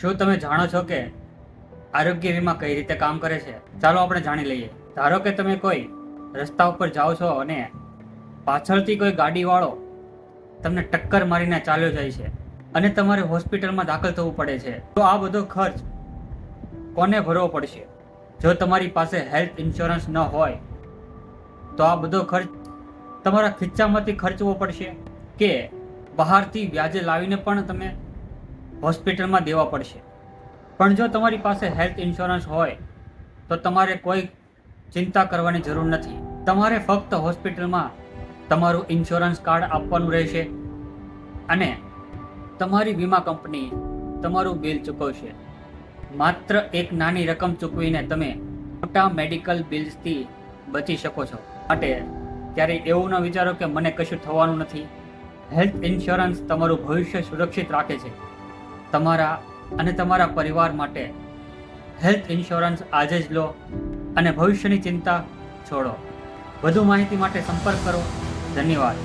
શું તમે જાણો છો કે આરોગ્ય વીમા કઈ રીતે કામ કરે છે? ચાલો આપણે જાણી લઈએ. ધારો કે તમે કોઈ રસ્તા ઉપર જાઓ છો અને પાછળથી કોઈ ગાડીવાળો તમને ટક્કર મારીને ચાલ્યો જાય છે અને તમારે હોસ્પિટલમાં દાખલ થવું પડે છે, તો આ બધો ખર્ચ કોને ભરવો પડશે? જો તમારી પાસે હેલ્થ ઇન્સ્યોરન્સ ન હોય તો આ બધો ખર્ચ તમારા ખિસ્સામાંથી ખર્ચવો પડશે કે બહારથી વ્યાજે લાવીને પણ તમે હોસ્પિટલમાં દેવા પડશે. પણ જો તમારી પાસે હેલ્થ ઇન્સ્યોરન્સ હોય તો તમારે કોઈ ચિંતા કરવાની જરૂર નથી. તમારે ફક્ત હોસ્પિટલમાં તમારું ઇન્સ્યોરન્સ કાર્ડ આપવાનું રહેશે અને તમારી વીમા કંપની તમારું બિલ ચૂકવશે. માત્ર એક નાની રકમ ચૂકવીને તમે મોટા મેડિકલ બિલ્સથી બચી શકો છો. માટે ત્યારે એવું ન વિચારો કે મને કશું થવાનું નથી. હેલ્થ ઇન્સ્યોરન્સ તમારું ભવિષ્ય સુરક્ષિત રાખે છે. તમારા અને તમારા પરિવાર માટે હેલ્થ ઇન્સ્યોરન્સ આજે જ લો અને ભવિષ્યની ચિંતા છોડો. વધુ માહિતી માટે સંપર્ક કરો. ધન્યવાદ.